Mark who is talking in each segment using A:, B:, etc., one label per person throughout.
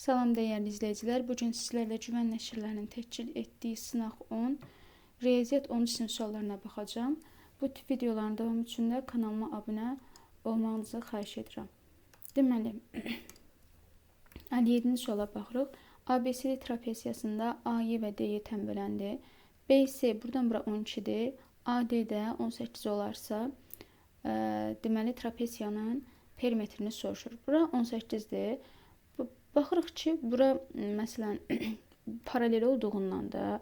A: Salam dəyərli izləyicilər. Bugün sizlərlə Güvən Nəşrlərinin təşkil etdiyi sınaq 10, Riyaziyyat 10 sinif suallarına baxacağam. Bu tip videoların davamı üçün də kanalıma abunə olmağınızı xahiş edirəm. Deməli, 57-ci suala baxırıq. ABCD trapeziyasında AY və DY tənbələndir. BC buradan bura 12-dir. AD də 18 olarsa, deməli trapeziyanın perimetrini soruşur. Bura 18-dir. Baxırıq ki, bura məsələn paralel olduğundan da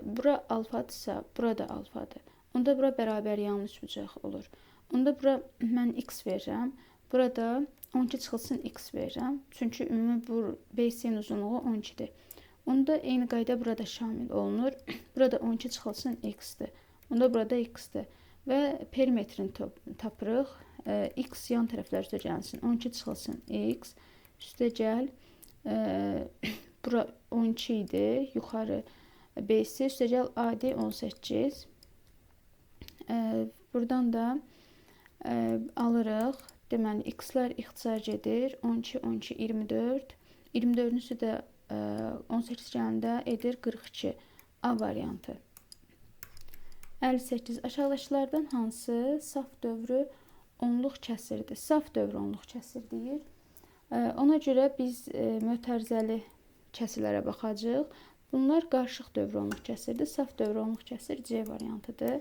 A: bura alfadırsa, bura da alfadır. Onda bura bərabər yanlış bucaq olur. Onda bura mən x verirəm. Burada 12 çıxılsın x verirəm. Çünki ümumi bu BC-nin uzunluğu 12-dir. Onda eyni qayda burada şamil olunur. Burada 12 çıxılsın x-dir. Onda burada x-dir. Və perimetrini tapırıq. X yan tərəflər üstə gəlsin. 12 çıxılsın x. Üstə gəl. Bura 12 idi. Yuxarı BC. Üstə gəl AD 18. Buradan da alırıq. Deməli, x-lər ixtisar gedir. 12, 12, 24. 24-ün üstü də 18 gələndə edir 42. A variantı. 58. Aşağıdakılardan hansı saf dövrü onluq kəsirdir? Saf dövrü onluq kəsir deyir. Ona görə biz mötərizəli kəsirlərə baxacağıq. Bunlar qarışıq dövrü onluq kəsirdir. Saf dövrü onluq kəsir C variantıdır.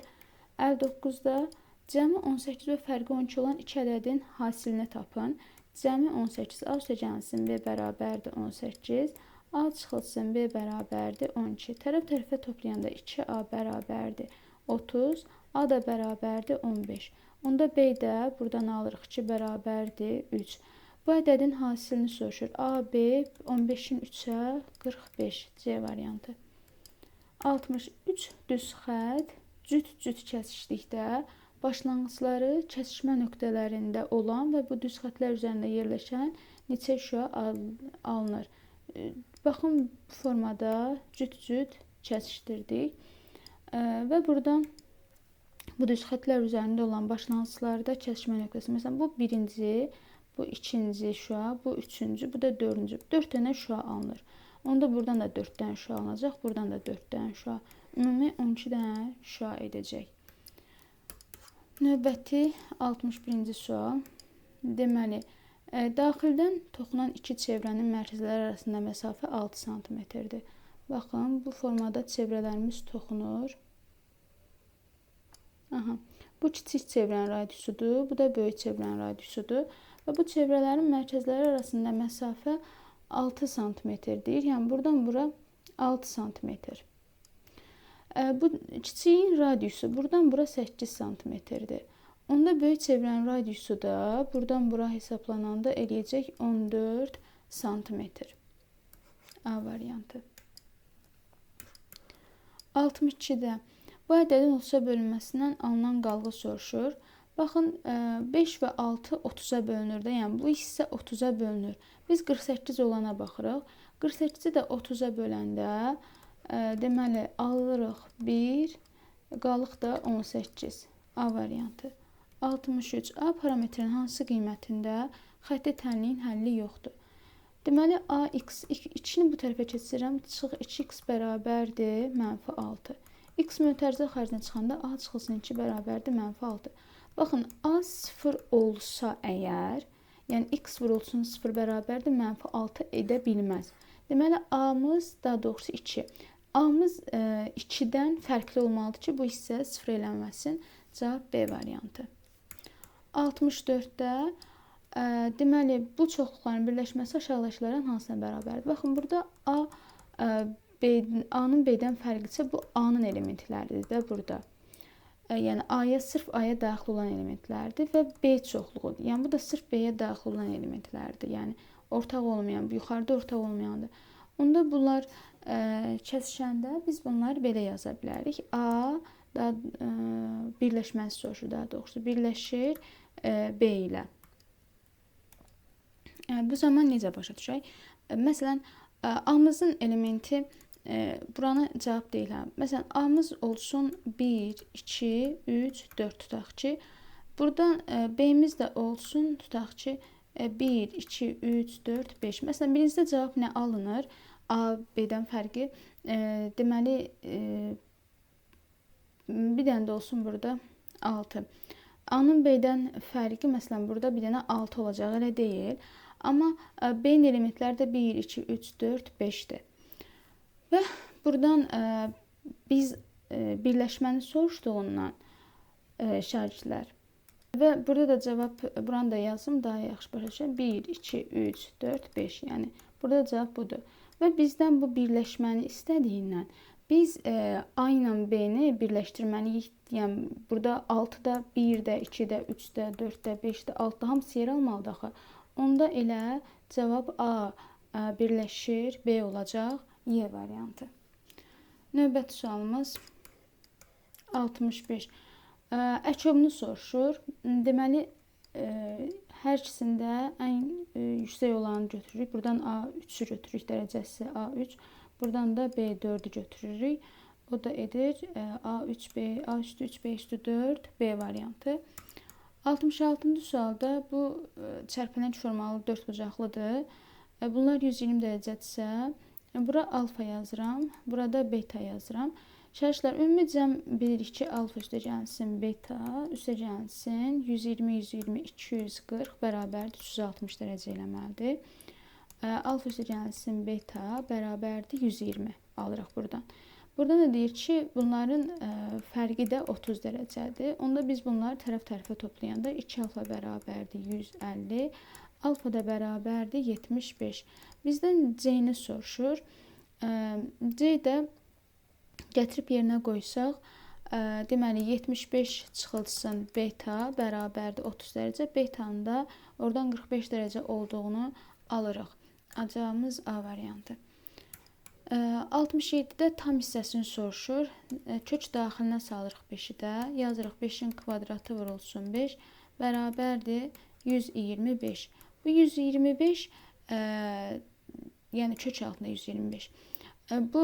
A: 59-da cəmi 18 və fərqi 12 olan 2 ədədin hasilini tapın. Cəmi 18 A üstə gəlsin B bərabərdir 18. A çıxılsın B bərabərdir 12. Tərəf-tərəfə toplayanda 2A bərabərdir 30. A da bərabərdir 15. Onda B də buradan alırıq ki, bərabərdir 3. Bu ədədin hasilini soruşur. AB 15-in 3-ə 45 C variantı. 63 düz xətt cüt-cüt kəsişlikdə başlanğıcları kəsişmə nöqtələrində olan və bu düz xəttlər üzərində yerləşən neçə şüa alınır? Baxın, bu formada cüt-cüt kəsişdirdik. Və buradan bu düz xəttlər üzərində olan başlanğıclarda kəsişmə nöqtəsi. Məsələn, bu birinci, bu ikinci şüa, bu üçüncü, bu da dördüncü. 4 dənə şüa alınır. Onda buradan da 4 dənə şüa alınacaq, buradan da 4 dənə şüa. Ümumi 12 dənə şüa edəcək. Növbəti 61-ci sual. Deməli, daxildən toxunan iki çevrənin mərkəzləri arasında məsafə 6 sm-dir. Baxın, bu formada çevrələrimiz toxunur. Bu kiçik çevrənin radiusudur, bu da böyük çevrənin radiusudur. Və bu çevrələrin mərkəzləri arasında məsafə 6 sm-dir. Yəni, buradan bura 6 sm. Bu kiçiyin radiusu buradan bura 8 sm-dir. Onda böyük çevrənin radiusu da buradan bura hesablananda eləyəcək 14 sm. A variantı. 62-də bu ədədin 30-a bölünməsindən alınan qalğı soruşur. Baxın, 5 və 6 30-a bölünür də, yəni bu hissə 30-a bölünür. Biz 48 olana baxırıq. 48-i də 30-a böləndə, deməli, alırıq 1, qalıq da 18. A variantı. 63. A parametrin hansı qiymətində xətti tənliyin həlli yoxdur? Deməli, AX, 2-ni bu tərəfə keçirəm, çıx 2x bərabərdir, -6. X mötərizə xaricinə çıxanda A çıxılsın 2 bərabərdir, -6. Baxın, A 0 olsa əgər, yəni x vurulsun 0 bərabərdir, -6 edə bilməz. Deməli, A-mız, daha doğrusu 2. A-mız 2-dən fərqli olmalıdır ki, bu hissə 0 eləməsin. Cavab B variantı. 64-də, deməli, bu çoxluqların birləşməsi aşağıdakılardan hansına bərabərdir? Baxın, burada A-nın B-dən fərqlisə, bu A-nın elementləridir də burada. Yəni, A-ya sırf A-ya daxil olan elementlərdir və B çoxluğudur. Yəni, bu da sırf B-yə daxil olan elementlərdir. Yəni, ortaq olmayan, yuxarıda ortaq olmayandır. Onda bunlar kəsişəndə biz bunları belə yaza bilərik. A birləşməsi soruşur, daha doğrusu birləşir B ilə. Bu zaman necə başa düşək? Məsələn, A-mızın elementi buranı cavab deyil. Məsələn, A-mız olsun 1, 2, 3, 4 tutaq ki. Buradan B-miz də olsun, tutaq ki, 1, 2, 3, 4, 5. Məsələn, birincidə cavab nə alınır? A, B-dən fərqi. Deməli, bir dənə də olsun burada 6. A-nın B-dən fərqi, məsələn, burada bir dənə 6 olacaq, elə deyil. Amma B-nin elementləri də 1, 2, 3, 4, 5-dir. Və buradan biz birləşməni soruşduğundan şagirdlər və burada da cavab, buranı da yazım, daha yaxşı başa düşək. 1, 2, 3, 4, 5. Yəni burada cavab budur. Və bizdən bu birləşməni istədiyindən biz A ilə B-ni birləşdirməliyik. Yəni burada 6-da, 1-də, 2-də, 3-də, 4-də, 5-də, 6-da hamısı yer almalıdır axı. Onda elə cavab A birləşir B olacaq, Y variantı. Növbəti sualımız 65. Əkobunu soruşur. Deməli, hər ikisində ən yüksək olanı götürürük. Buradan A3-ü götürürük, dərəcəsi A3. Buradan da B4-ü götürürük. O da edir A3, B, A3, 3, B, 4, B variantı. 66-cı sualda bu çərpilənç formalı 4 bucaqlıdır. Bunlar 120 dərəcədirsə, bura alfa yazıram, burada beta yazıram. Şagirdlər, ümumi cəm bilirik ki, alfa üstəgəlsin beta üstəgəlsin 120, 120, 240 bərabərdir 360 dərəcə eləməlidir. Alfa üstəgəlsin beta bərabərdir 120 alırıq buradan. Burada da deyir ki, bunların fərqi də 30 dərəcədir. Onda biz bunları tərəf-tərəfə toplayanda 2 alfa bərabərdir 150, alfa da bərabərdir 75. Bizdən C-ni soruşur. C də gətirib yerinə qoysaq, deməli 75 çıxılsın beta bərabərdir 30 dərəcə. Betanın da oradan 45 dərəcə olduğunu alırıq. Cavabımız A variantı. 67-də tam hissəsini soruşur. Kök daxilinə salırıq 5-i də. Yazırıq 5-in kvadratı vurulsun 5 bərabərdir 125. Bu 125, yəni kök altında 125. Bu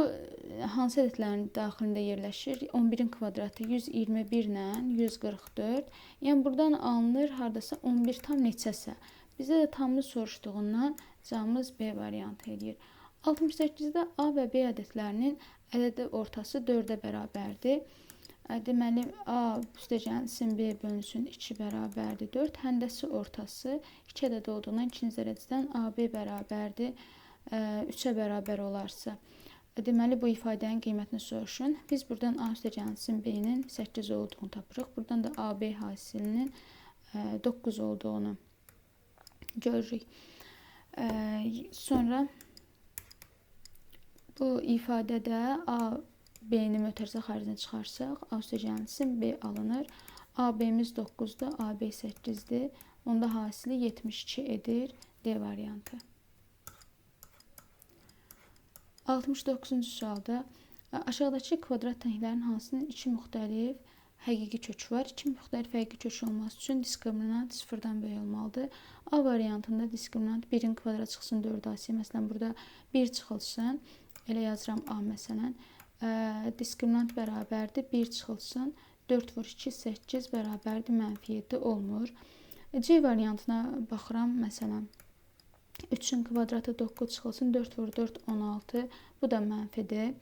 A: hansı ədədlərin daxilində yerləşir? 11-in kvadratı 121 ilə 144. Yəni buradan alınır hardasa 11 tam neçəsə. Bizə də tamını soruşduğundan cavabımız B variantı edir. 68-də A və B ədədlərinin ədədi ortası 4-ə bərabərdir. Deməli, A üstəgəlsin B bölünsün 2 bərabərdir 4. Həndəsi ortası 2 ədəd olduğundan ikinci dərəcədən AB bərabərdir 3-ə bərabər olarsa. Deməli, bu ifadənin qiymətini soruşun. Biz buradan A üstəgəlsin B-nin 8 olduğunu tapırıq. Buradan da AB hasilinin 9 olduğunu görürük. Sonra bu ifadədə A, B-ni mötərizə xaricinə çıxarsaq, A üstəgəlsin B alınır. AB-miz 9-dur, AB 8-dir. Onda hasili 72 edir D variantı. 69-cu sualda aşağıdakı kvadrat tənliklərin hansının 2 müxtəlif həqiqi kökü var? 2 müxtəlif həqiqi kökü olması üçün diskriminant 0-dan böyük olmalıdır. A variantında diskriminant 1-in kvadrat çıxsın 4AC. Məsələn, burada 1 çıxılsın. Elə yazıram A məsələn. Diskriminant bərabərdir 1 çıxılsın 4 vur 2 8 bərabərdir -7 olmur. C variantına baxıram məsələn. 3-ün kvadratı 9 çıxılsın 4 vur 4 16. Bu da mənfidir.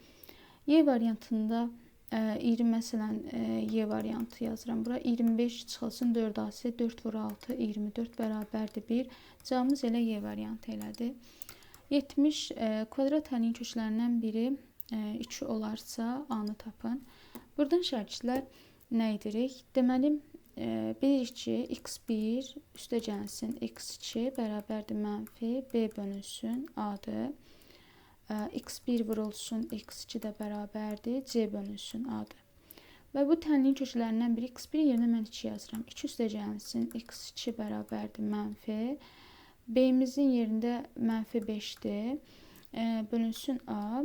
A: Y variantında 20 məsələn Y variantı yazıram bura. 25 çıxılsın 4AC 4 vur 6 24 bərabərdir 1. Cavabımız elə Y variantı elədir. 70 kvadrat tənliyin köklərindən biri 2 olarsa A-nı tapın. Buradan şagirdlər nə edirik? Deməli, bilirik ki, x1 üstəgəlsin x2 bərabərdir mənfi B bölünsün A-dır. X1 vurulsun x2 də bərabərdir C bölünsün A-dır. Və bu tənliyin köklərindən biri x1 yerinə mən 2 yazıram. 2 üstəgəlsin x2 bərabərdir mənfi. B-mizin yerində -5'dir. Bölünsün A.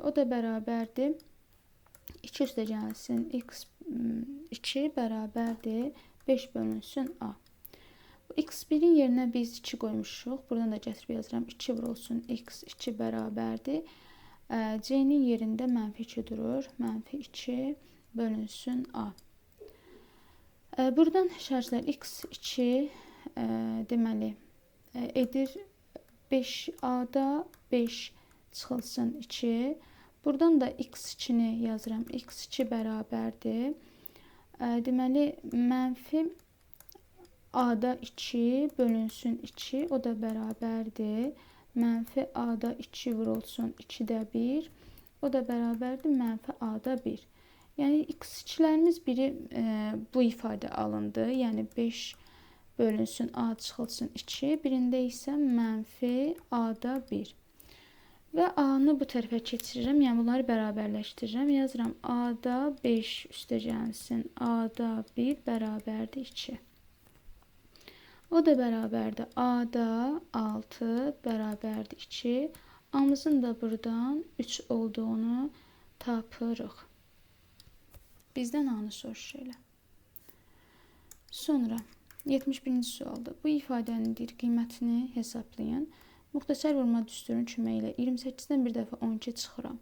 A: O da bərabərdir. 2 üstəgəlsin x2 bərabərdir 5 bölünsün A. x1-in yerinə biz 2 qoymuşuq. Buradan da gətirib yazıram. 2 vurulsun x2 bərabərdir. C-nin yerində -2 durur. -2 bölünsün A. Buradan şagirdlər x2 deməli edir 5a-da 5 çıxılsın 2. Buradan da x2-ni yazıram. x2 bərabərdir. Deməli, mənfi a-da 2 bölünsün 2, o da bərabərdir. Mənfi a-da 2 vurulsun 2-də 1, o da bərabərdir mənfi a-da 1. Yəni, x2-lərimiz biri bu ifadə alındı. Yəni, 5 bölünsün a çıxılsın 2. Birində isə mənfi a-da 1. Və a-nı bu tərəfə keçirirəm. Yəni, bunları bərabərləşdirirəm. Yazıram a-da 5 üstəgəlsin a-da 1 bərabərdir 2. O da bərabərdir a-da 6 bərabərdir 2. A-mızın da buradan 3 olduğunu tapırıq. Bizdən a-nı soruş elə. Sonra 71-ci sualda bu ifadənin qiymətini hesablayın. Müxtəsər vurma düsturunun köməyi ilə 28-dən bir dəfə 12 çıxıram.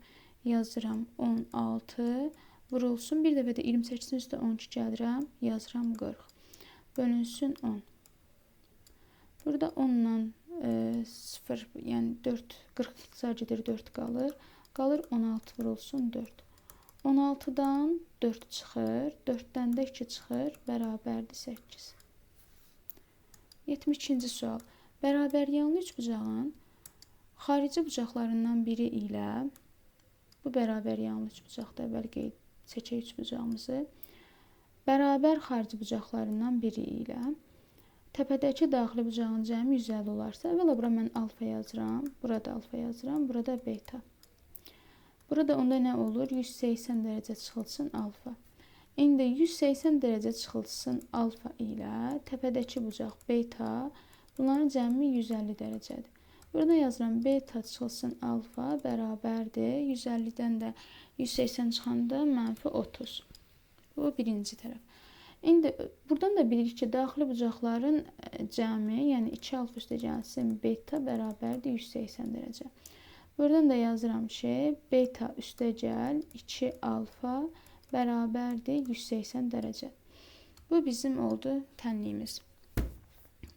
A: Yazıram 16 vurulsun. Bir dəfə də 28-in üstə 12 gəlirəm. Yazıram 40. Bölünsün 10. Burada 10 ilə 0, yəni 4, 40 ixtisar gedir 4 qalır. Qalır 16 vurulsun 4. 16-dan 4 çıxır. 4-dən də 2 çıxır. Bərabərdir 8. 72-ci sual. Bərabər yanlı üçbucağın xarici bucaqlarından biri ilə bu bərabər yanlı üçbucaqda əvvəl qeyd çəkək üçbucağımızı. Bərabər xarici bucaqlarından biri ilə təpədəki daxili bucağın cəmi 150 olarsa, əvvəla bura mən alfa yazıram, burada alfa yazıram, burada beta. Burada onda nə olur? 180 dərəcə çıxılsın alfa. İndi 180 dərəcə çıxılsın alfa ilə təpədəki bucaq beta, bunların cəmi 150 dərəcədir. Burada yazıram beta çıxılsın alfa bərabərdir. 150-dən də 180 çıxanda mənfi 30. Bu birinci tərəf. İndi buradan da bilirik ki, daxili bucaqların cəmi, yəni 2 alfa üstə gəlsin beta bərabərdir 180 dərəcə. Buradan da yazıram ki, beta üstə gəl 2 alfa bərabərdir 180 dərəcə. Bu bizim oldu tənliyimiz.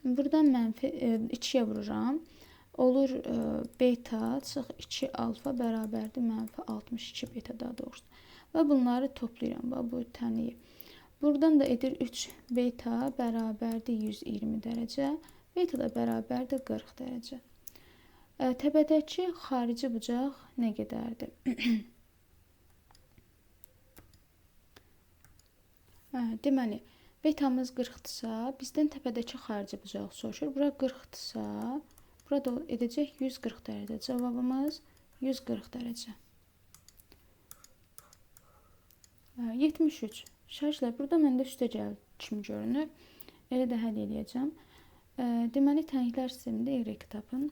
A: Buradan mənfi 2-yə vururam. Olur beta çıx 2 alfa bərabərdir mənfi 62 beta daha doğrusu. Və bunları toplayıram. Bu tənliyi. Buradan da edir 3 beta bərabərdir 120 dərəcə. Beta da bərabərdir 40 dərəcə. Təpədəki xarici bucaq nə qədərdir? Deməli, betamız 40-dırsa, bizdən təpədəki xarici bucaq soruşur. Bura 40-dırsa, burada edəcək 140 dərəcə. Cavabımız 140 dərəcə. 73. Şərhlər burada məndə üstə gəl kimi görünür. Elə də həll eləyəcəm. Deməli, tənliklər sistemində Y tapın.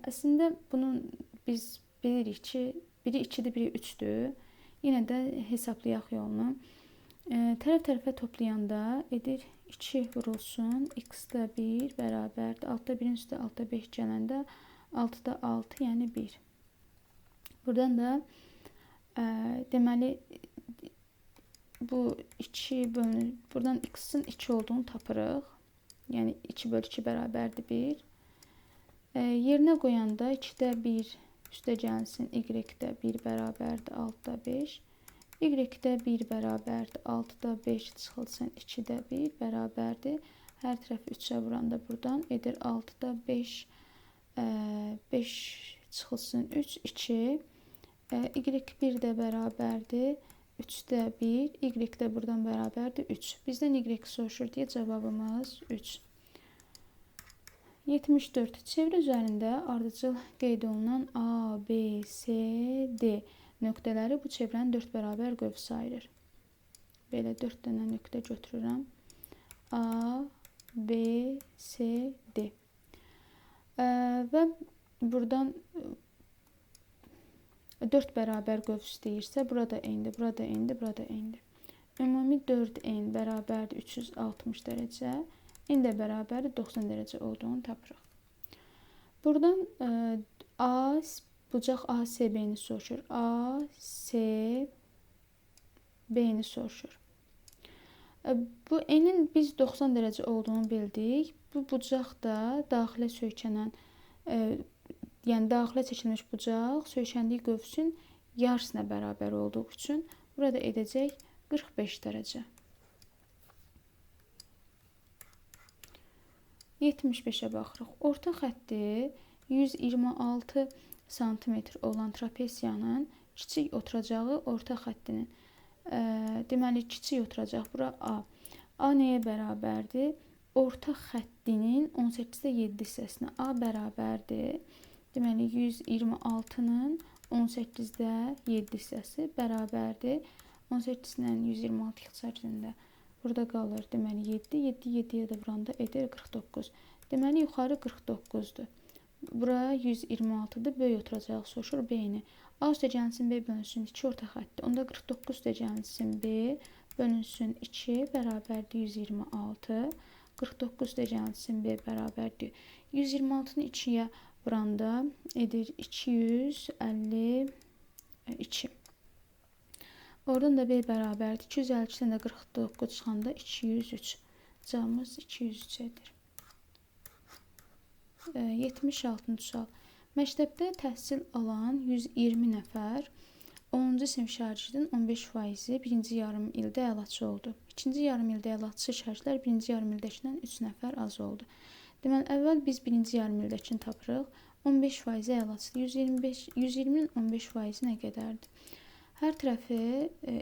A: Əslində bunun biz bilirik ki, biri 2-dir, biri 3-dür. Yenə də hesablayaq yolunu. Tərəf-tərəfə toplayanda edir 2 vurulsun, x-də 1 bərabərdir. 6-da 1-in üstə 6-da 5 gələndə 6-da 6, yəni 1. Buradan da deməli bu 2 bölünür. Buradan x-in 2 olduğunu tapırıq. Yəni 2 bölü 2 bərabərdir 1. Yerinə qoyanda 2-də 1 üstə gəlsin, y-də 1 bərabərdir 6-da 5. Y-də 1 bərabərdir 6-da 5 çıxılsın 2-də 1 bərabərdir. Hər tərəfi 3-ə vuranda buradan edir 6-da 5 çıxılsın 3, 2. Y1 də bərabərdir 3-də 1. Y də buradan bərabərdir 3. Bizdən y soruşur deyə cavabımız 3. 74. Çevrə üzərində ardıcıl qeyd olunan A, B, C, D nöqtələri bu çevrənin 4 bərabər qövs ayırır. Belə 4 dənə nöqtə götürürəm. A, B, C, D. Və buradan 4 bərabər qövs deyirsə, burada eynidir, burada eynidir, burada eynidir. Ümumi 4n bərabərdir 360 dərəcə. N də bərabər 90 dərəcə olduğunu tapırıq. Buradan A, bucaq ASB-ni soruşur. A, C, B-ni soruşur. Bu enin biz 90 dərəcə olduğunu bildik. Bu bucaq da daxilə söykənən, yəni daxilə çəkilmiş bucaq söykəndiyi qövsün yarısına bərabər olduğu üçün burada edəcək 45 dərəcə. 75-ə baxırıq. Orta xətti 126 sm olan trapesiyanın kiçik oturacağı orta xəttinin, deməli kiçik oturacaq bura A. A nəyə bərabərdir? Orta xəttinin 18-də 7 hissəsinə. A bərabərdir. Deməli 126-nın 18-də 7 hissəsi bərabərdir. 18-dən 126 ixtisarcında burada qalır. Deməli 7, 7, 7-yə də vuranda edir 49. Deməli yuxarı 49-dur. Bura 126-dır. Böyük oturacağı soruşur B-ni. A üstəgəlsin B bölünsün 2 orta xətti. Onda 49 üstəgəlsin B bölünsün 2 bərabərdir 126. 49 üstəgəlsin B bərabərdir. 126-nı 2-yə vuranda edir 252. Oradan da B bərabərdir. 252-dən də 49 çıxanda 203. Cavabımız 203 edir. 76-cı sual. Məktəbdə təhsil alan 120 nəfər 10-cu sinif şagirdin 15%-i birinci yarım ildə əlaçı oldu. İkinci yarım ildə əlaçı şagirdlər birinci yarım ildəkindən 3 nəfər az oldu. Deməli, əvvəl biz birinci yarım ildəkini tapırıq. 15%-i əlaçıdır. 120-nin 15%-i nə qədərdir? Hər tərəfi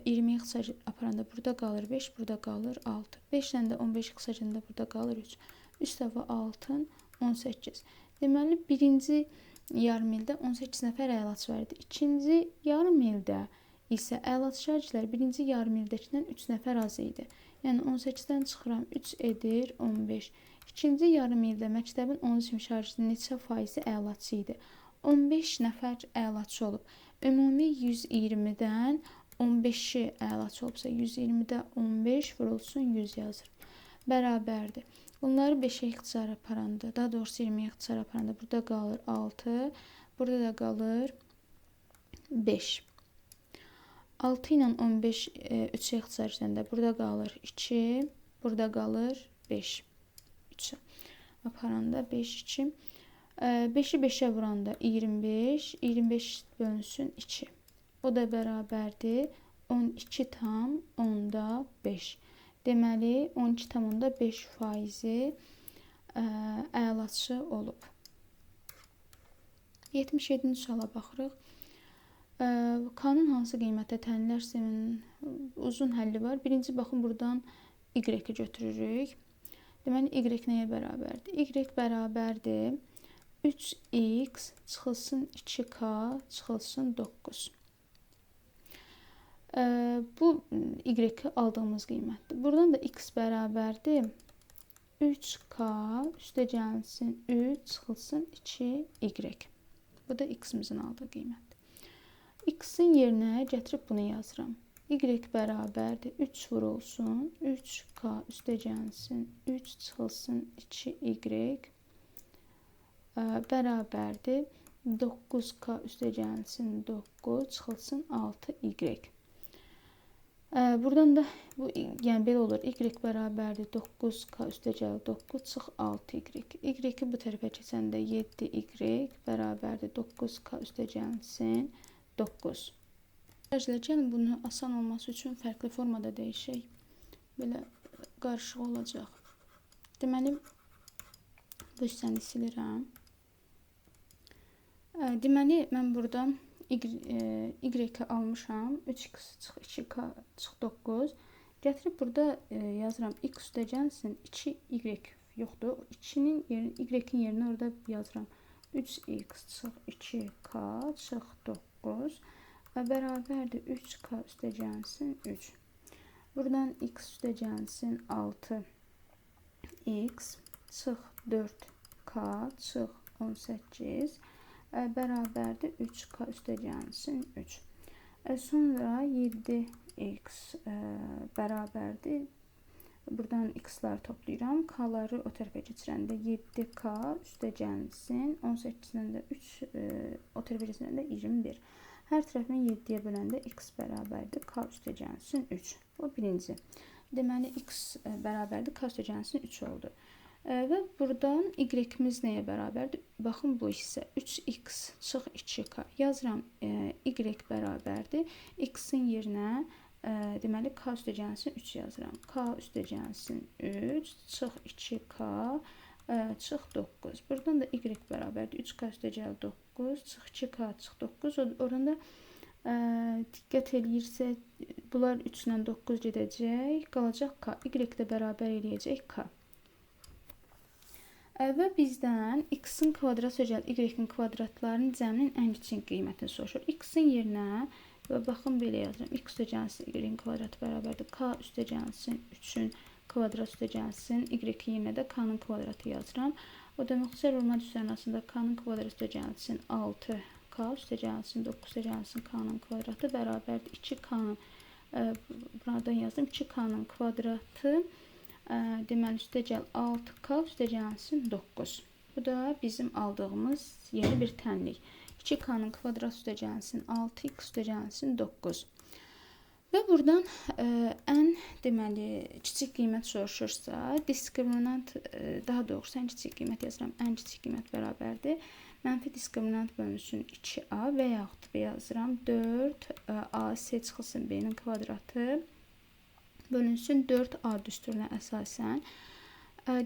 A: 20 ixtisar aparanda burada qalır 5, burada qalır 6. 5-dən də 15 ixtisarında burada qalır 3. 3 dəfə 6-ın 18. Deməli, birinci yarım ildə 18 nəfər əlaçı var idi. İkinci yarım ildə isə əlaçı şagirdlər birinci yarım ildəkindən 3 nəfər az idi. Yəni 18-dən çıxıram 3 edir 15. İkinci yarım ildə məktəbin 10 sinif şagirdinin neçə faizi əlaçı idi? 15 nəfər əlaçı olub. Ümumi 120-dən 15-i əlaçı olubsa 120-də 15 vurulsun 100 yazır. Bərabərdir. Bunları 5'e ixtisar aparanda, daha doğrusu 20'ye ixtisar aparanda burada qalır 6, burada da qalır 5. 6 ilə 15 3'e ixtisar edəndə burada qalır 2, burada qalır 5. 3'e aparanda 5, 2. 5'i 5'e vuranda 25, 25 bölünsün 2. O da bərabərdir 12 tam 10'da 5. Deməli 12,5 faizi əlaçı olub. 77-ci suala baxırıq. K-nın hansı qiymətə təyin sisteminin uzun həlli var? Birinci baxın buradan Y-i götürürük. Deməli Y nəyə bərabərdir? Y bərabərdir 3x çıxılsın 2k çıxılsın 9. Bu Y aldığımız qiymətdir. Buradan da x bərabərdir 3k üstə gəlsin 3 çıxılsın 2y. Bu da x-imizin aldığı qiymətdir. X-in yerinə gətirib bunu yazıram. Y bərabərdir 3 vurulsun 3k üstə gəlsin 3 çıxılsın 2y bərabərdir 9k üstə gəlsin 9 çıxılsın 6y. Buradan da bu yəni belə olur. Y bərabərdir 9k üstə gəlir 9 çıx 6y. Y-i bu tərəfə keçəndə 7y bərabərdir 9k üstə gəlsin 9. Gəlin bunu asan olması üçün fərqli formada dəyişək. Belə qarışıq olacaq. Deməli bu hissəni silirəm. Deməli mən buradan Y almışam. 3x çıx 2k çıx 9. Gətirib burada yazıram. X üstə gəlsin 2y yoxdur. 2-nin yerinə Y-in yerinə orada yazıram. 3x çıx 2k çıx 9 bərabərdir 3k üstə gəlsin 3. Buradan x üstə gəlsin 6x çıx 4k çıx 18 bərabərdir 3k üstə gəlsin 3. Sonra 7x bərabərdir. Buradan x-ları toplayıram. K-ları o tərəfə keçirəndə 7k üstə gəlsin 18-dən də 3 o tərəfə keçirəndə 21. Hər tərəfini 7-yə böləndə x bərabərdir k üstə gəlsin 3. Bu birinci. Deməli x bərabərdir k üstəgəlsin 3 oldu. Və buradan y-imiz nəyə bərabərdir? Baxın bu hissə 3x çıx 2k. Yazıram y bərabərdir. X-in yerinə deməli k üstəgəlsin 3 yazıram. K üstəgəlsin 3 çıx 2k çıx 9. Buradan da y bərabərdir. 3k üstəgəl 9 çıx 2k çıx 9. Oradan da diqqət eləyirsək, bunlar 3 ilə 9 gedəcək. Qalacaq k. Y də bərabər eləyəcək k. Və bizdən x-in kvadrat sögəl y-in kvadratlarının cəminin ən kiçik qiymətini soruşur. X-in yerinə və baxın belə yazıram. X üstəgəlsin y-in kvadratı bərabərdir. K üstəgəlsin 3-ün kvadrat üstəgəlsin y-in yerinə də k-nın kvadratı yazıram. O da müxtəsər olma düstərnasında k-nın kvadrat üstəgəlsin 6k üstəgəlsin 9 üstəgəlsin k-nın kvadratı bərabərdir 2k-nın buradan yazdım 2k-nın kvadratı deməli üstəgəl 6k üstəgəlsin 9. Bu da bizim aldığımız yeni bir tənlik. 2k-nın kvadrat üstəgəlsin 6x üstəgəlsin 9. Və buradan ən deməli kiçik qiymət soruşursa, diskriminant daha doğrusu ən kiçik qiymət yazıram. Ən kiçik qiymət bərabərdir. Mənfi diskriminant bölünsün 2a və yaxud yazıram 4ac çıxılsın b-nin kvadratı bölünsün 4a düsturuna əsasən.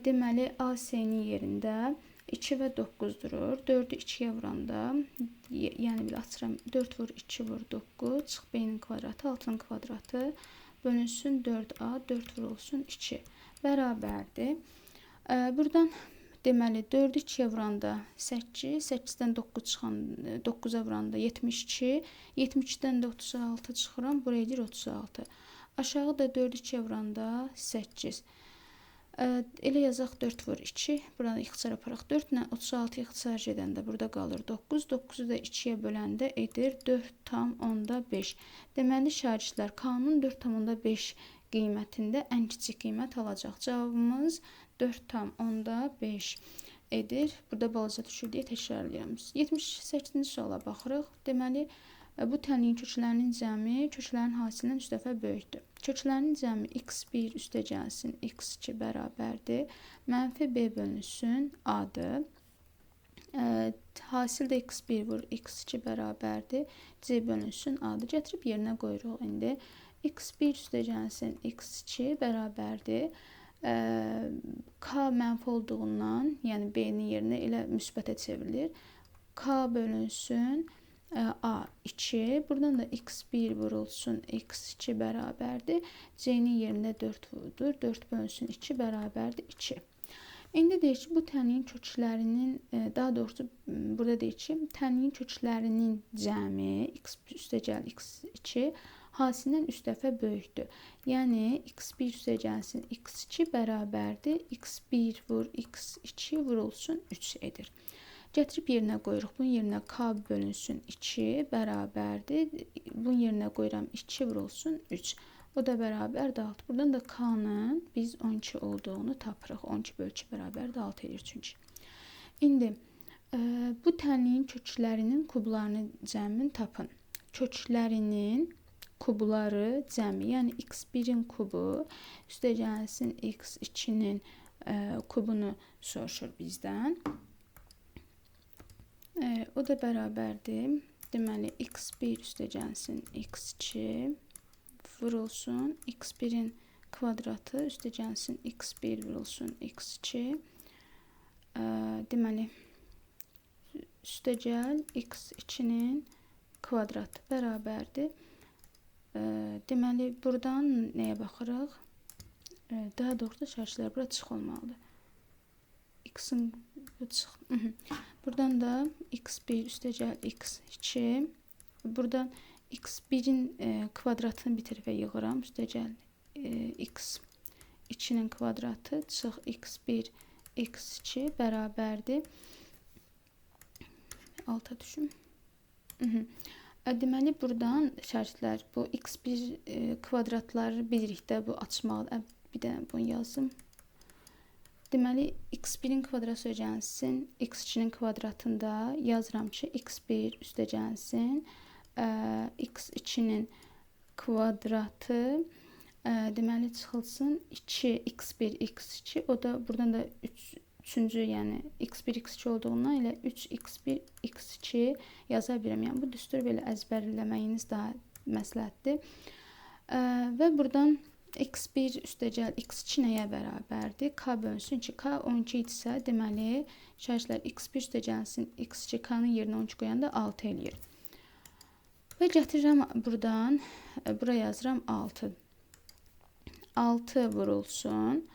A: Deməli ac-nin yerində 2 və 9 durur. 4-ü 2-yə vuranda, yəni bir açıram 4 vur 2 vur 9 çıx b-nin kvadratı 6-nın kvadratı bölünsün 4a 4 vurulsun 2 bərabərdir. Buradan deməli 4-ü 2-yə vuranda 8, 8-dən 9 çıxan 9-a vuranda 72, 72-dən də 36 çıxıram, buraya edir 36. Aşağıda 4-ü 2-yə vuranda 8. Elə yazaq 4 vur 2. Buradan ixtisar aparaq. 4 ilə 36 ixtisar gedəndə burada qalır 9. 9-u da 2-yə böləndə edir 4,5. Deməli şagirdlər k-nın 4,5 qiymətində ən kiçik qiymət alacaq. Cavabımız 4,5 edir. Burada balaca düşür deyə təkrarlayıram. 78-ci suala baxırıq. Deməli bu tənliyin köklərinin cəmi köklərin hasilindən 3 dəfə böyükdür. Köklərinin cəmi x1 üstəgəlsin x2 bərabərdir. Mənfi b bölünsün a-dır. Hasil də x1 vur x2 bərabərdir. C bölünsün a-dır. Gətirib yerinə qoyuruq indi. x1 üstəgəlsin x2 bərabərdir. K mənfi olduğundan, yəni b-nin yerinə elə müsbətə çevrilir. K bölünsün a2. Buradan da x1 vurulsun x2 bərabərdir. C-nin yerində 4 vurdur. 4 bölünsün 2 bərabərdir 2. İndi deyək ki, bu tənliyin köklərinin, daha doğrusu burada deyək ki, tənliyin köklərinin cəmi x üstəgəl x2 hasilindən 3 dəfə böyükdür. Yəni x1 üstəgəlsin x2 bərabərdir. x1 vur x2 vurulsun 3 edir. Gətirib yerinə qoyuruq. Bunun yerinə k bölünsün 2 bərabərdir. Bunun yerinə qoyuram 2 vurulsun 3. O da bərabərdir 6. Buradan da k-nın biz 12 olduğunu tapırıq. 12 bölü 2 bərabərdir 6 edir çünki. İndi bu tənliyin köklərinin kublarını cəmini tapın. Köklərinin kubları cəmi, yəni x1-in kubu üstəgəlsin x2-nin kubunu soruşur bizdən. O da bərabərdir. Deməli, x1 üstəgəlsin x2 vurulsun x1-in kvadratı üstəgəlsin x1 vurulsun x2. Deməli, üstəgəl x2-nin kvadratı bərabərdir. Deməli, buradan nəyə baxırıq? Daha doğrusu şərtlər bura çıx olmalıdır. X-in çıx. Buradan da x1 üstəgəl x2. Buradan x1-in kvadratını bir tərəfə yığıram. Üstəgəl x2-nin kvadratı çıx x1 x2 bərabərdir. Alta düşüm. Deməli, buradan şərtlər bu x1 kvadratları birlikdə bu açmalı. Bir də bunu yazım. Deməli, x1-in kvadrat üstəgəlsin x2-nin kvadratında yazıram ki, x1 üstəgəlsin x2-nin kvadratı Deməli çıxılsın 2x1 x2, o da buradan da 3-cü, yəni x1 x2 olduğundan elə 3x1 x2 yaza bilirəm. Yəni bu düsturu belə əzbərləməyiniz daha məsləhətdir. Və buradan x1 üstəgəl x2 nəyə bərabərdir? K bölünsün 2. K 12 idisə, deməli şərtlər x1 üstəgəlsin x2, k-nın yerinə 12 qoyanda 6 eləyir. Və gətirirəm buradan, bura yazıram 6. 6 vurulsun.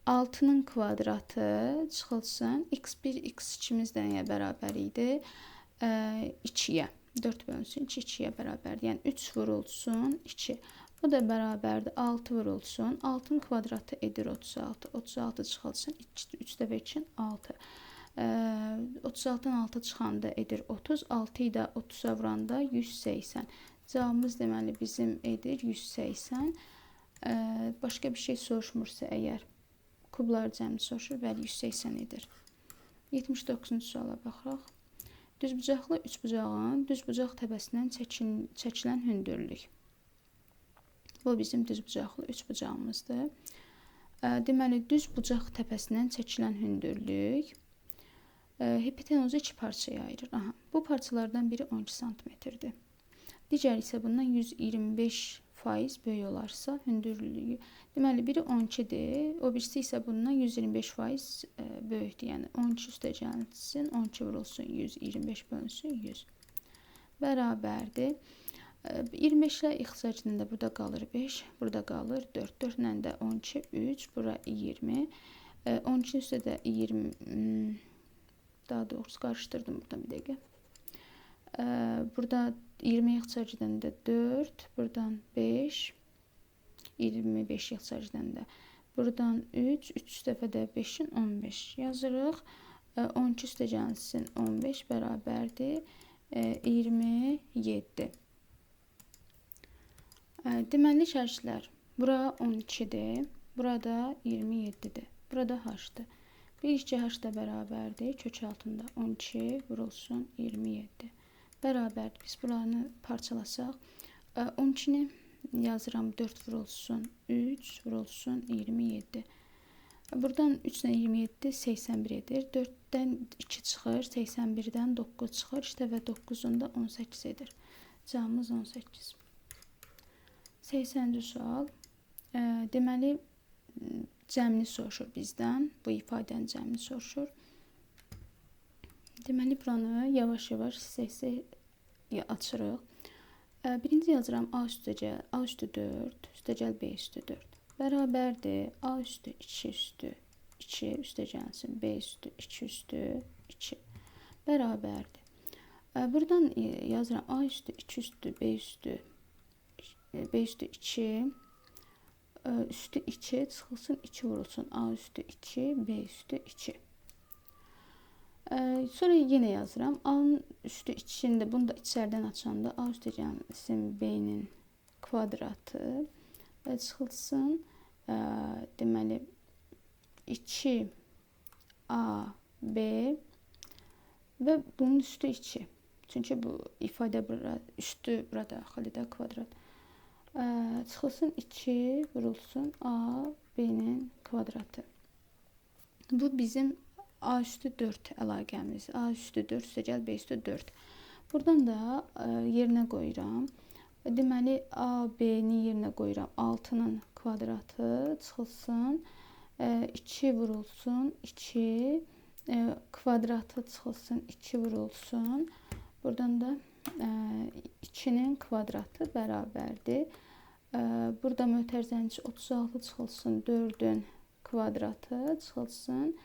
A: 6'nın kvadratı çıxılsın. x1, x2'miz də nəyə bərabər idi? 2'yə. 4 bölünsün 2, 2'yə bərabərdir. Yəni 3 vurulsun 2. Bu da bərabərdir. 6 vurulsun. 6'nın kvadratı edir 36. 36 çıxılsın. 3 dəfə 2, 6. 36'dan 6 çıxanda edir 30. 6'yı da 30'a vuranda 180. Cavabımız deməli bizim edir 180. Başqa bir şey soruşmursa əgər, kublar cəmi soruşur, bəli 180 edir. 79-cu suala baxırıq. Düzbucaqlı üçbucağın düzbucaq təpəsindən çəkilən hündürlük. Bu bizim düzbucaqlı üçbucağımızdır. Deməli, düzbucaq təpəsindən çəkilən hündürlük hipotenuzu 2 parçaya ayırır. Aha, bu parçalardan biri 12 cm-dir. Digəri isə bundan 125% böyük olarsa hündürlüyü, deməli biri 12-dir, o birisi isə bundan 125% böyükdür. Yəni 12 üstəgəlsin, 12 vurulsun 100, 25 bölünsün 100. Bərabərdir. 25-lə ixtisarcının da burada qalır 5, burada qalır 4. 4 ilə də 12, 3, bura 20. 12 üstə də 20, daha doğrusu qarışdırdım burada bir dəqiqə. Burada 20 ixtisarcıdan da 4, buradan 5, 25 ixtisarcıdan da buradan 3, 3 dəfə də 5'in 15 yazırıq. 12 üstəgəlsin 15 bərabərdir 27. Deməli şərtlər, bura 12'dir, burada 27'dir, burada h-dır. Bilik ki h da bərabərdir, kök altında 12 vurulsun 27. Bərabərdir. Biz buranı parçalasaq, 12'ni yazıram 4 vurulsun 3 vurulsun 27. Buradan 3 ilə 27 81 edir. 4'dən 2 çıxır, 81'dən 9 çıxır. İşte və 9'un da 18 edir. Cavabımız 18. 80-ci sual. Deməli, cəmini soruşur bizdən. Bu ifadənin cəmini soruşur. Deməli, buranı yavaş-yavaş hissə-hissə açırıq. Birinci yazıram A üstü 4, üstəgəl B üstü 4. Bərabərdir. A üstü 2 üstü 2 üstəgəlsin B üstü 2 üstü 2. Bərabərdir. Buradan yazıram A üstü 2 üstü B üstü 2 üstü 2 çıxılsın 2 vurulsun. A üstü 2 B üstü 2. Sonra yine yazıram. A'nın üstü 2'ndə bunu da içərdən açanda A üstəgəlsin B'nin kvadratı çıxılsın. Deməli 2 A B və bunun üstü 2. Çünki bu ifadə üstü burada daxildə kvadrat. Çıxılsın 2 vurulsun A B'nin kvadratı. Bu bizim A üstü 4 əlaqəmiz. A üstü 4 üstəgəl B üstü 4. Buradan da yerinə qoyuram. Deməli A B'nin yerinə qoyuram. 6'nın kvadratı çıxılsın 2 vurulsun 2 kvadratı çıxılsın 2 vurulsun. Buradan da 2'nin kvadratı bərabərdir. Burada mötərizənin 36 çıxılsın 4'ün kvadratı çıxılsın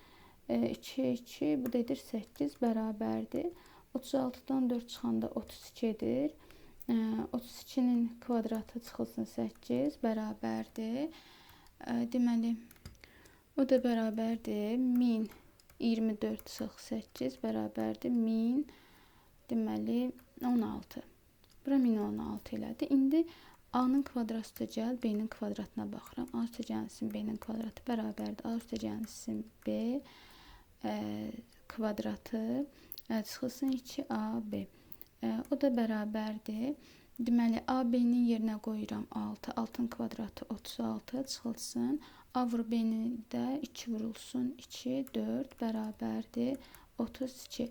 A: 2, 2, bu da edir 8 bərabərdir. 36'dan 4 çıxanda 32 edir. 32'nin kvadratı çıxılsın 8 bərabərdir. Deməli, o da bərabərdir 1024 çıx 8 bərabərdir 1000, deməli 16. Bura 1016 elədi. İndi A'nın kvadratı üstəgəl B'nin kvadratına baxıram. A üstəgəlsin B'nin kvadratı bərabərdir. A üstəgəlsin B kvadratı çıxılsın 2AB. O da bərabərdir. Deməli, AB-nin yerinə qoyuram 6. 6-nın kvadratı 36 çıxılsın. A vur B-ni də 2 vurulsun. 2, 4 bərabərdir 32.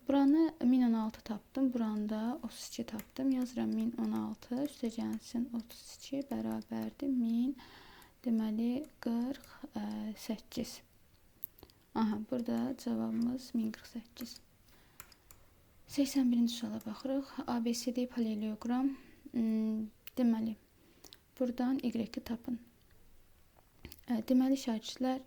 A: Buranı 1016 tapdım. Buranı da 32 tapdım. Yazıram 1016 üstəgəlsin 32 bərabərdir 1000. Deməli 48. Aha, burada cavabımız 1048. 81-ci suala baxırıq. ABCD paraleloqram. Deməli, buradan Y-i tapın. Deməli, şagirdlər,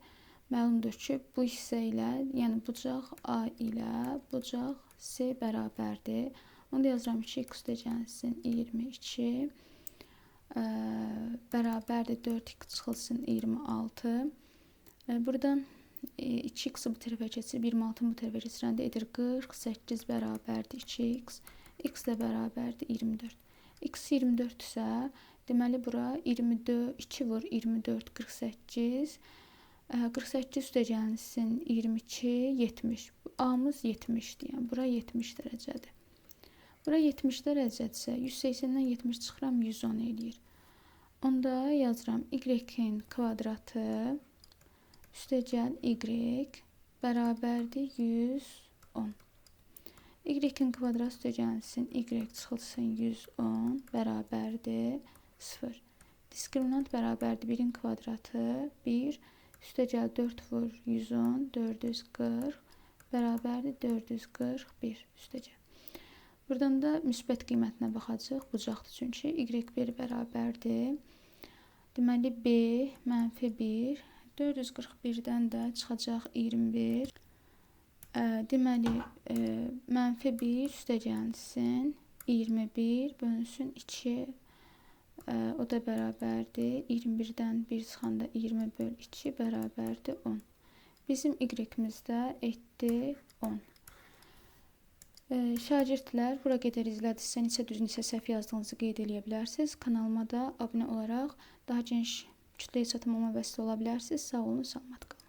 A: məlumdur ki, bu hissə ilə, yəni bucaq A ilə bucaq C bərabərdir. Onu da yazıram 2x üstəgəlsin 22 bərabərdir 4x çıxılsın 26. Buradan 2x bu tərəfə keçir, 26 bu tərəfə keçirəndə edir 48 bərabərdir 2x, x də bərabərdir 24. X 24 isə, deməli bura 24, 2 vur 24, 48, 48 üstəgəlsin 22, 70. A-mız 70-dir, yəni bura 70 dərəcədir. Bura 70 dərəcədirsə, 180-dən 70 çıxıram, 110 eləyir. Onda yazıram Y-in kvadratı üstəgəl Y bərabərdir 110. Y-in kvadrat üstəgəlsin Y çıxılsın 110 bərabərdir 0. Diskriminant bərabərdir 1-in kvadratı 1 üstəgəl 4 vur 110 440 bərabərdir 441 üstəgəl. Buradan da müsbət qiymətinə baxacaq bucaqdır çünki Y1 bərabərdir. Deməli B -1 441-dən də çıxacaq 21. Deməli, -1 üstəgəlsin 21 bölünsün 2. O da bərabərdir. 21-dən 1 çıxanda 20 böl 2 bərabərdir 10. Bizim Y-imiz də etdi 10. Şagirdlər, bura qədər izlədinizsə, neçə düz, neçə səhv yazdığınızı qeyd edə bilərsiniz. Kanalıma da abunə olaraq daha geniş kütləyə çatmama vəsilə ola bilərsiniz. Sağ olun, salamat qalın.